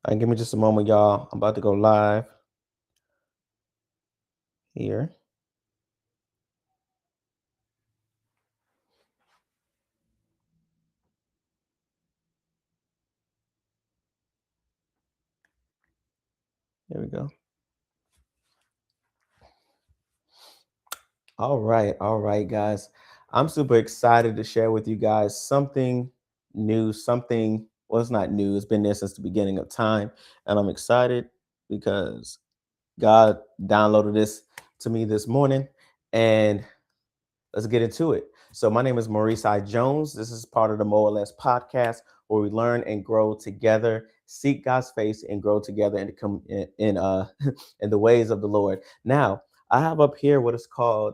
Give me just a moment, y'all. I'm about to go live here. There we go. All right, guys. I'm super excited to share with you guys something new, well, it's not new, it's been there since the beginning of time. And I'm excited because God downloaded this to me this morning. And let's get into it. So, my name is Maurice I. Jones. This is part of the More or Less podcast where we learn and grow together, seek God's face, and grow together and come in in the ways of the Lord. Now, I have up here what is called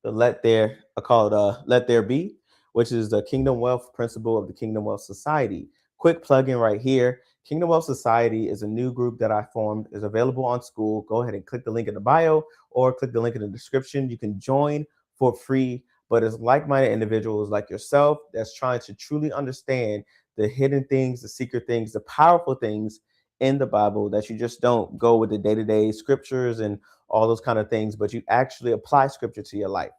the Let There Be, which is the Kingdom Wealth principle of the Kingdom Wealth Society. Quick plug-in right here. Kingdom Wealth Society is a new group that I formed. Is available on school. Go ahead and click the link in the bio or click the link in the description. You can join for free, but it's like-minded individuals like yourself that's trying to truly understand the hidden things, the secret things, the powerful things in the Bible, that you just don't go with the day-to-day scriptures and all those kind of things, but you actually apply scripture to your life.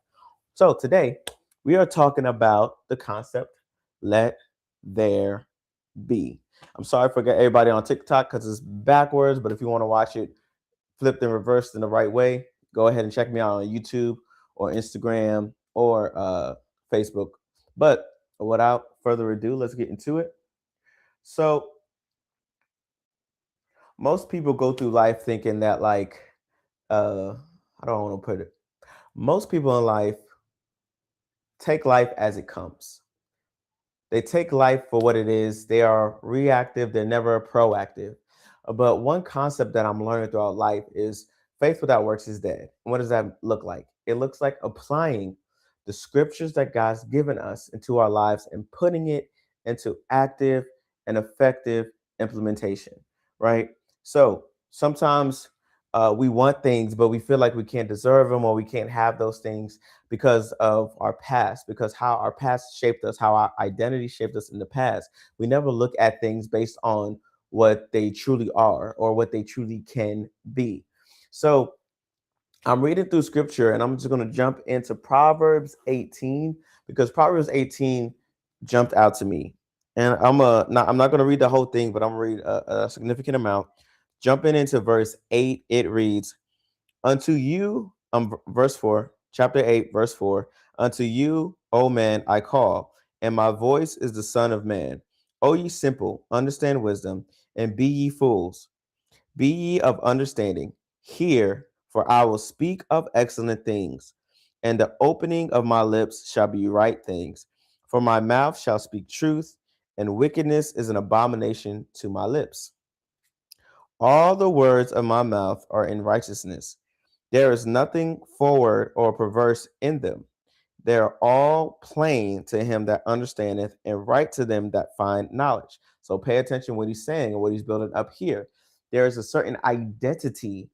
So today we are talking about the concept, let there be. I'm sorry for everybody on TikTok because it's backwards, but if you want to watch it flipped and reversed in the right way, go ahead and check me out on YouTube or Instagram or Facebook. But without further ado, let's get into it. So most people go through life thinking that I don't want to put it. Most people in life take life as it comes. They take life for what it is. They are reactive, they're never proactive. But one concept that I'm learning throughout life is faith without works is dead. And what does that look like? It looks like applying the scriptures that God's given us into our lives and putting it into active and effective implementation, right? So sometimes we want things, but we feel like we can't deserve them or we can't have those things because of our past, because how our past shaped us, how our identity shaped us in the past. We never look at things based on what they truly are or what they truly can be. So I'm reading through scripture and I'm just going to jump into Proverbs 18 because Proverbs 18 jumped out to me. And I'm not going to read the whole thing, but I'm going to read a significant amount. Jumping into verse 8, it reads, Unto you, verse 4, chapter 8, verse 4, unto you, O man, I call, and my voice is the Son of Man. O ye simple, understand wisdom, and be ye fools. Be ye of understanding. Hear, for I will speak of excellent things, and the opening of my lips shall be right things. For my mouth shall speak truth, and wickedness is an abomination to my lips. All the words of my mouth are in righteousness. There is nothing forward or perverse in them. They are all plain to him that understandeth, and right to them that find knowledge. So pay attention what he's saying and what he's building up here. There is a certain identity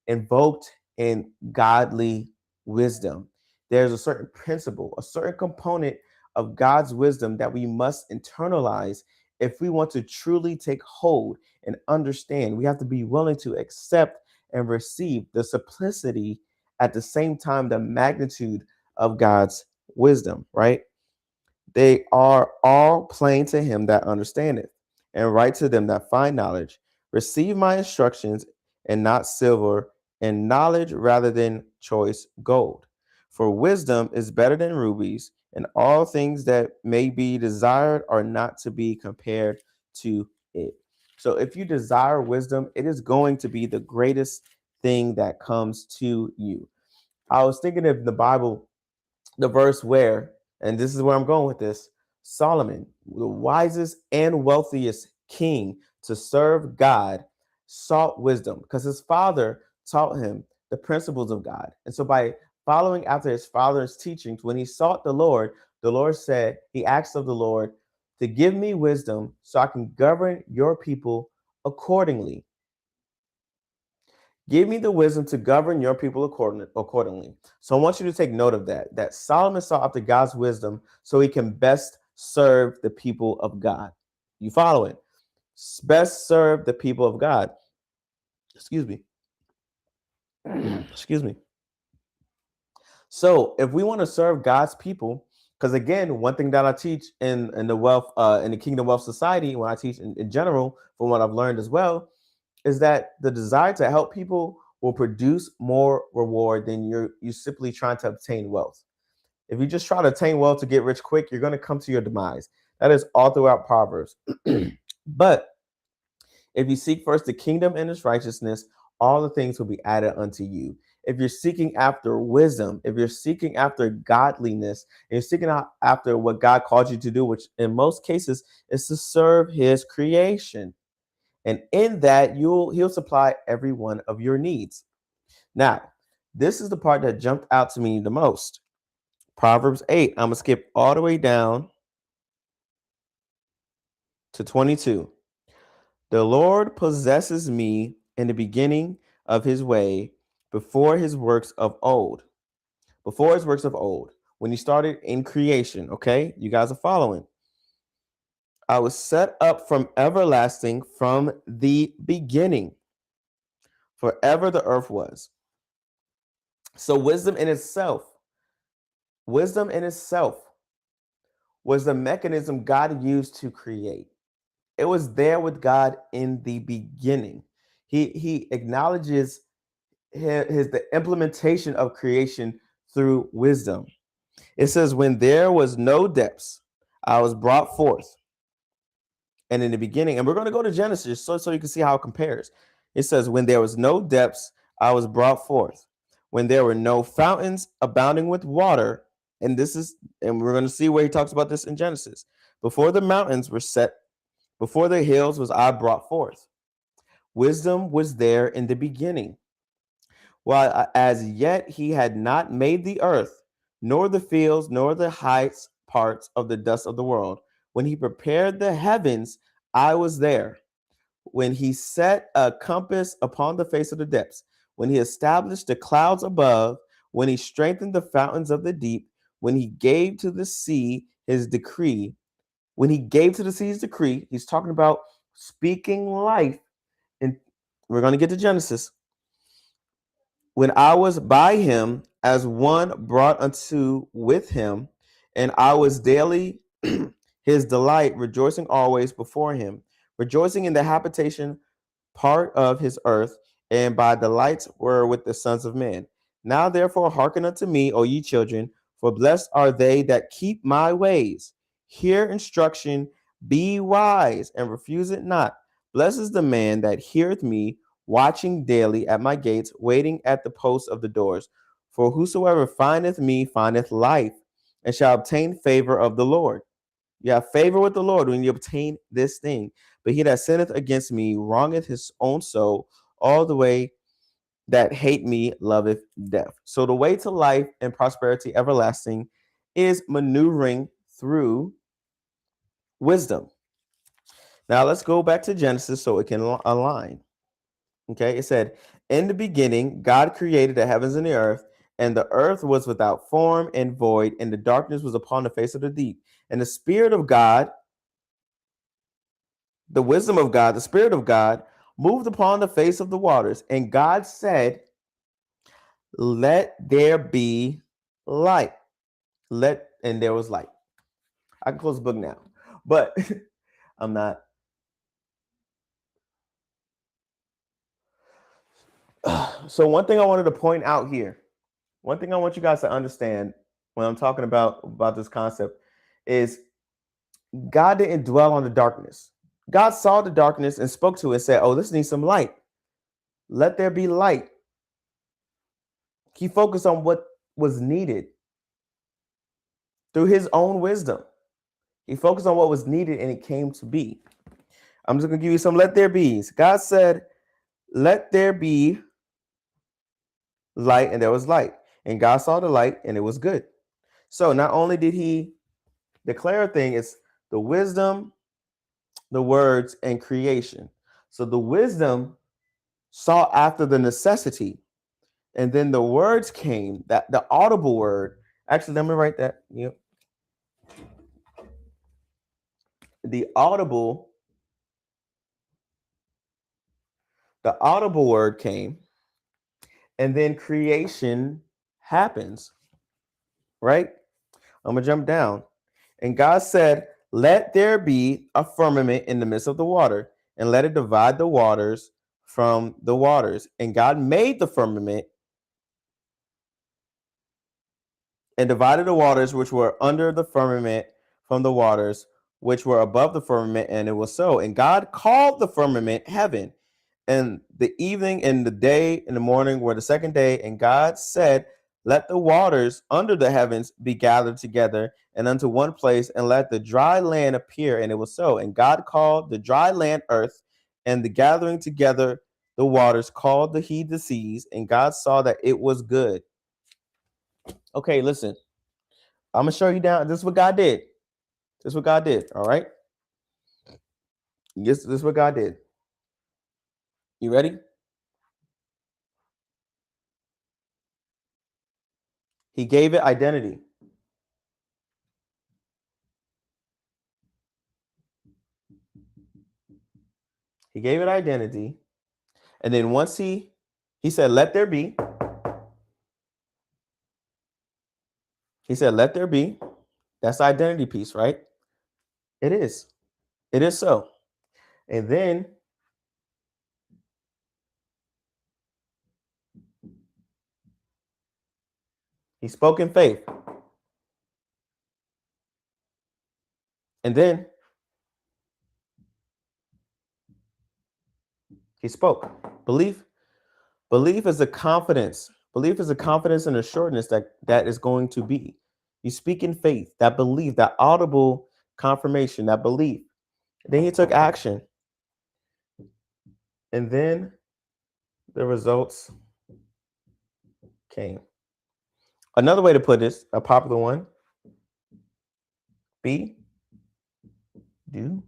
invoked in godly wisdom. There's a certain principle, a certain component of God's wisdom that we must internalize if we want to truly take hold and understand. We have to be willing to accept and receive the simplicity, at the same time the magnitude of God's wisdom, right? They are all plain to him that understandeth, and right to them that find knowledge. Receive my instructions, and not silver, and knowledge rather than choice gold. For wisdom is better than rubies, and all things that may be desired are not to be compared to it. So if you desire wisdom, it is going to be the greatest thing that comes to you. I was thinking of the Bible, the verse where, and this is where I'm going with this, Solomon, the wisest and wealthiest king to serve God, sought wisdom because his father taught him the principles of God. And so by following after his father's teachings, when he sought the Lord said, he asked of the Lord to give me wisdom so I can govern your people accordingly. Give me the wisdom to govern your people accordingly. So I want you to take note of that, that Solomon sought after God's wisdom so he can best serve the people of God. You follow it? best serve the people of God. Excuse me. Excuse me. So if we want to serve God's people, because again, one thing that I teach in the wealth in the Kingdom Wealth Society, when I teach in general, from what I've learned as well, is that the desire to help people will produce more reward than you simply trying to obtain wealth. If you just try to attain wealth to get rich quick, you're going to come to your demise. That is all throughout Proverbs. But if you seek first the kingdom and its righteousness, all the things will be added unto you. If you're seeking after wisdom, if you're seeking after godliness, and you're seeking after what God called you to do, which in most cases is to serve his creation. And in that, he'll supply every one of your needs. Now, this is the part that jumped out to me the most. Proverbs 8. I'm going to skip all the way down to 22. The Lord possesses me in the beginning of his way before his works of old. Before his works of old. When he started in creation, okay? You guys are following. I was set up from everlasting, from the beginning. Forever the earth was. So wisdom in itself was the mechanism God used to create. It was there with God in the beginning. He acknowledges the implementation of creation through wisdom. It says, when there was no depths, I was brought forth. And in the beginning, and we're going to go to Genesis so you can see how it compares. It says, when there was no depths, I was brought forth. When there were no fountains abounding with water, and we're going to see where he talks about this in Genesis. Before the mountains were set, before the hills was I brought forth. Wisdom was there in the beginning. While as yet he had not made the earth, nor the fields, nor the heights parts of the dust of the world. When he prepared the heavens, I was there. When he set a compass upon the face of the depths, when he established the clouds above, when he strengthened the fountains of the deep, when he gave to the sea his decree, when he gave to the sea his decree, he's talking about speaking life. And we're going to get to Genesis. When I was by him as one brought unto with him, and I was daily his delight, rejoicing always before him, rejoicing in the habitation part of his earth, and by delights were with the sons of men. Now therefore hearken unto me, O ye children, for blessed are they that keep my ways. Hear instruction, be wise, and refuse it not. Blessed is the man that heareth me, watching daily at my gates, waiting at the posts of the doors. For whosoever findeth me findeth life, and shall obtain favor of the Lord. You have favor with the Lord when you obtain this thing. But he that sinneth against me wrongeth his own soul. All the way that hate me loveth death. So the way to life and prosperity everlasting is maneuvering through wisdom. Now let's go back to Genesis so it can align. Okay, it said, in the beginning, God created the heavens and the earth was without form and void, and the darkness was upon the face of the deep. And the Spirit of God, the wisdom of God, the Spirit of God moved upon the face of the waters. And God said, let there be light. And there was light. I can close the book now, but I'm not. So one thing I wanted to point out here, one thing I want you guys to understand when I'm talking about this concept is God didn't dwell on the darkness. God saw the darkness and spoke to it and said, oh, this needs some light. Let there be light. He focused on what was needed through his own wisdom. He focused on what was needed and it came to be. I'm just going to give you some let there be's. God said, let there be light, and there was light. And God saw the light and it was good. So not only did he declare a thing, it's the wisdom, the words, and creation. So the wisdom saw after the necessity, and then the words came, that the audible word. Actually, let me write that. Yep. The audible The audible word came, and then creation happens, right? I'm going to jump down. And God said, let there be a firmament in the midst of the water, and let it divide the waters from the waters. And God made the firmament and divided the waters which were under the firmament from the waters which were above the firmament, and it was so. And God called the firmament heaven. And the evening and the day and the morning were the second day. And God said, let the waters under the heavens be gathered together and unto one place, and let the dry land appear. And it was so. And God called the dry land earth, and the gathering together the waters called the he the seas. And God saw that it was good. Okay, listen. I'm gonna show you down. This is what God did. This is what God did. All right. This is what God did. You ready? He gave it identity. He gave it identity. And then once he said, let there be. He said, let there be. That's the identity piece, right? It is. It is so. And then he spoke in faith. And then he spoke. Belief is a confidence. Belief is a confidence and assuredness that is going to be. You speak in faith, that belief, that audible confirmation, that belief. Then he took action. And then the results came. Another way to put this, a popular one, be, do.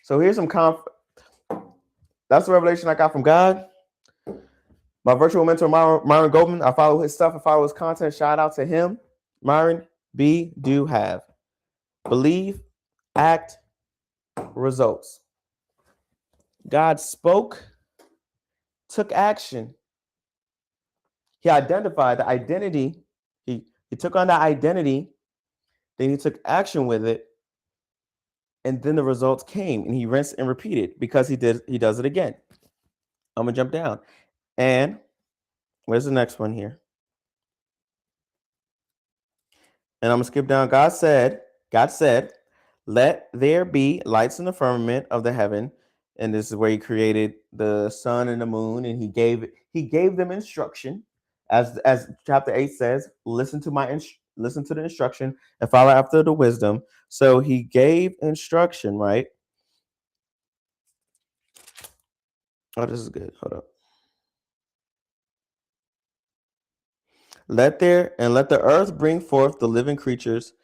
So here's some that's the revelation I got from God. My virtual mentor, Myron Goldman, I follow his stuff, I follow his content. Shout out to him. Myron, be, do, have. Believe, act, results. God spoke, took action. He identified the identity. He took on that identity. Then he took action with it. And then the results came, and he rinsed and repeated because he does it again. I'm gonna jump down. And where's the next one here? And I'm gonna skip down. God said, let there be lights in the firmament of the heaven. And this is where he created the sun and the moon, and he gave them instruction, as chapter 8 says, listen to the instruction and follow after the wisdom. So he gave instruction, right? Oh, this is good. Hold up. Let the earth bring forth the living creatures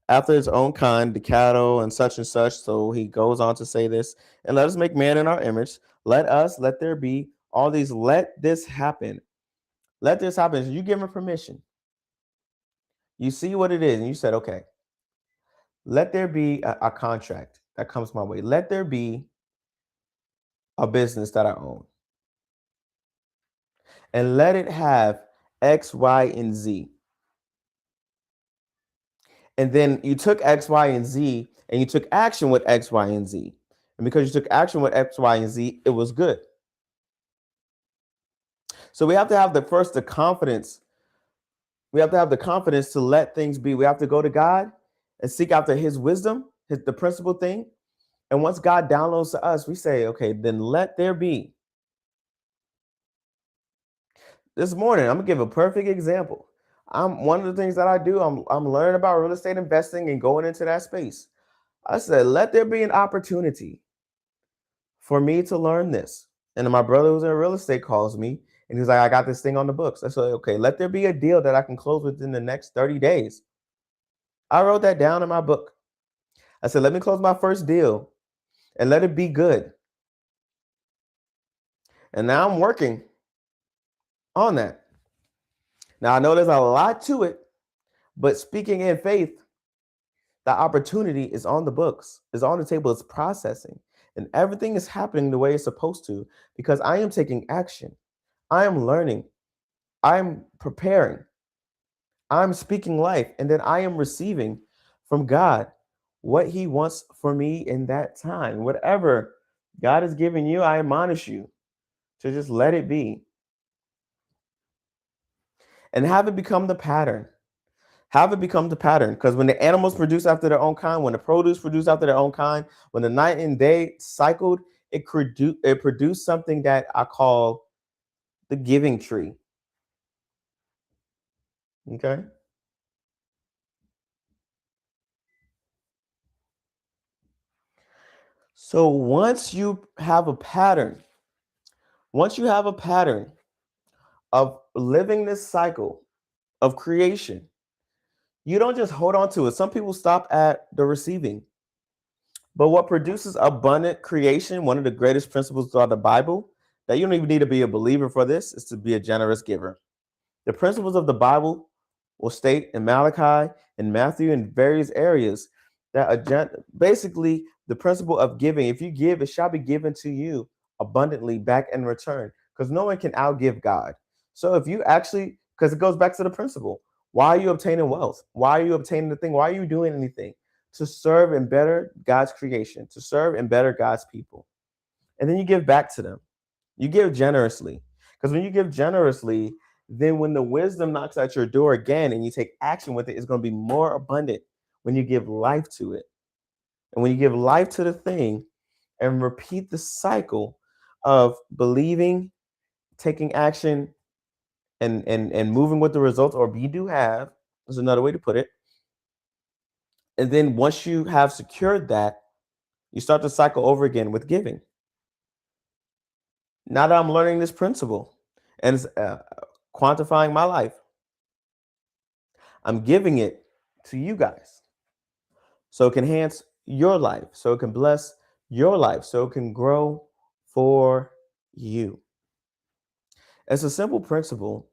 after its own kind, the cattle and such and such. So he goes on to say this, and let us make man in our image. Let there be all these. Let this happen. Let this happen. So you give him permission. You see what it is, and you said, okay, let there be a contract that comes my way. Let there be a business that I own. And let it have X, Y, and Z. And then you took X, Y, and Z, and you took action with X, Y, and Z. And because you took action with X, Y, and Z, it was good. So we have to have the confidence. We have to have the confidence to let things be. We have to go to God and seek after his wisdom, the principal thing. And once God downloads to us, we say, okay, then let there be. This morning, I'm gonna give a perfect example. One of the things that I do, I'm learning about real estate investing and going into that space. I said, let there be an opportunity for me to learn this. And then my brother who's in real estate calls me and he's like, I got this thing on the books. I said, okay, let there be a deal that I can close within the next 30 days. I wrote that down in my book. I said, let me close my first deal and let it be good. And now I'm working on that. Now I know there's a lot to it, but speaking in faith, The opportunity is on the books, is on the table, it's processing. And everything is happening the way it's supposed to because I am taking action. I am learning. I'm preparing. I'm speaking life. And then I am receiving from God what He wants for me in that time. Whatever God is giving you, I admonish you to just let it be and have it become the pattern. Have it become the pattern because when the animals produce after their own kind, when the produce produce after their own kind, when the night and day cycled, it produced something that I call the giving tree. Okay. So once you have a pattern of living this cycle of creation, you don't just hold on to it. Some people stop at the receiving. But what produces abundant creation, one of the greatest principles throughout the Bible, that you don't even need to be a believer for this, is to be a generous giver. The principles of the Bible will state in Malachi and Matthew and various areas that basically the principle of giving, if you give, it shall be given to you abundantly back in return because no one can outgive God. So if you actually, because it goes back to the principle, why are you obtaining wealth? Why are you obtaining the thing? Why are you doing anything? To serve and better God's creation, to serve and better God's people. And then you give back to them. You give generously. Because when you give generously, then when the wisdom knocks at your door again and you take action with it, it's going to be more abundant when you give life to it. And when you give life to the thing and repeat the cycle of believing, taking action, and moving with the results, or you do have, is another way to put it. And then once you have secured that, you start the cycle over again with giving. Now that I'm learning this principle and it's quantifying my life, I'm giving it to you guys so it can enhance your life, so it can bless your life, so it can grow for you. It's a simple principle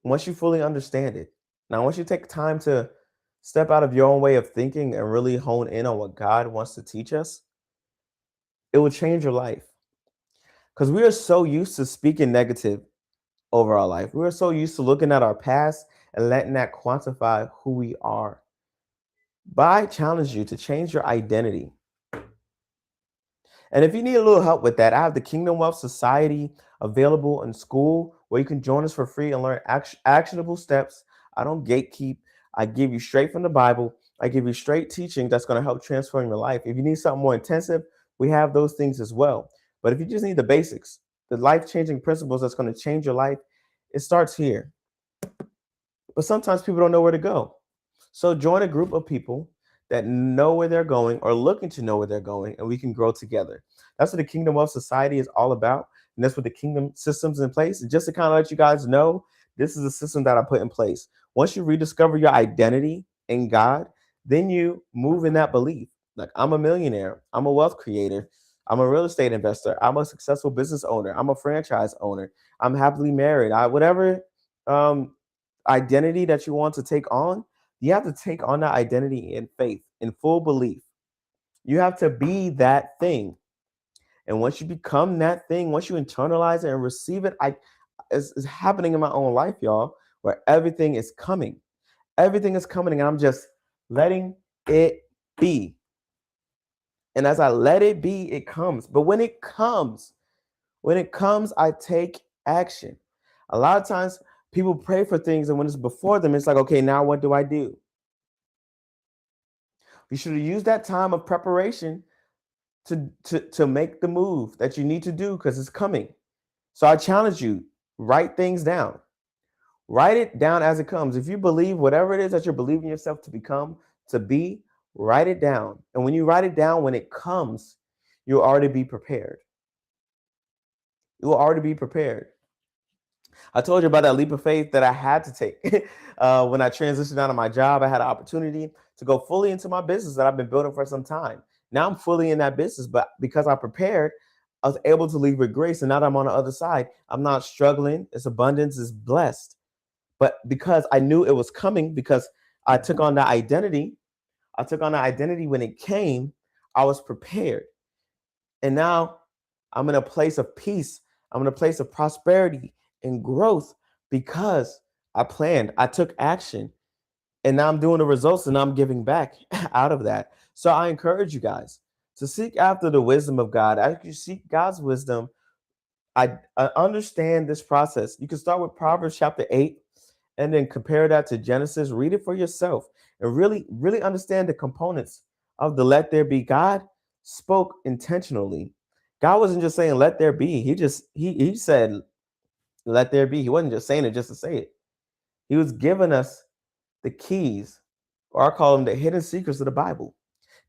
once you fully understand it. Now, once you take time to step out of your own way of thinking and really hone in on what God wants to teach us, it will change your life. Because we are so used to speaking negative over our life. We're so used to looking at our past and letting that quantify who we are. But I challenge you to change your identity. And if you need a little help with that, I have the Kingdom Wealth Society available in school where you can join us for free and learn actionable steps. I don't gatekeep. I give you straight from the Bible. I give you straight teaching that's going to help transform your life. If you need something more intensive, we have those things as well. But if you just need the basics, the life-changing principles that's going to change your life, it starts here. But sometimes people don't know where to go. So join a group of people that know where they're going or looking to know where they're going, and we can grow together. That's what the Kingdom Wealth Society is all about. And that's what the Kingdom systems in place. And just to kind of let you guys know, this is a system that I put in place. Once you rediscover your identity in God, then you move in that belief. Like, I'm a millionaire, I'm a wealth creator, I'm a real estate investor, I'm a successful business owner, I'm a franchise owner, I'm happily married. Whatever um, identity that you want to take on, you have to take on that identity in faith, in full belief. You have to be that thing. And once you become that thing, once you internalize it and receive it, it's happening in my own life, y'all, where everything is coming. Everything is coming, and I'm just letting it be. And as I let it be, it comes. But when it comes, I take action. A lot of times people pray for things, and when it's before them, it's like, okay, now what do I do? You should have used that time of preparation to make the move that you need to do because it's coming. So I challenge you, write things down. Write it down as it comes. If you believe whatever it is that you're believing yourself to become, to be, write it down. And when you write it down, when it comes, you'll already be prepared. You will already be prepared. I told you about that leap of faith that I had to take when I transitioned out of my job. I had an opportunity to go fully into my business that I've been building for some time. Now I'm fully in that business, but because I prepared, I was able to leave with grace. And now that I'm on the other side, I'm not struggling. It's abundance, is blessed. But because I knew it was coming, because I took on that identity, I took on an identity when it came. I was prepared. And now I'm in a place of peace. I'm in a place of prosperity and growth because I planned, I took action, and now I'm doing the results and I'm giving back out of that. So I encourage you guys to seek after the wisdom of God. As you seek God's wisdom, I understand this process. You can start with Proverbs chapter 8 and then compare that to Genesis. Read it for yourself and really understand the components of the let there be. God spoke intentionally. God wasn't just saying let there be. He said let there be. He wasn't just saying it just to say it. He was giving us the keys, or I call them the hidden secrets of the Bible.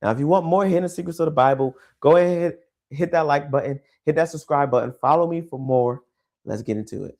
Now, if you want more hidden secrets of the Bible, go ahead, hit that like button, hit that subscribe button, follow me for more. Let's get into it.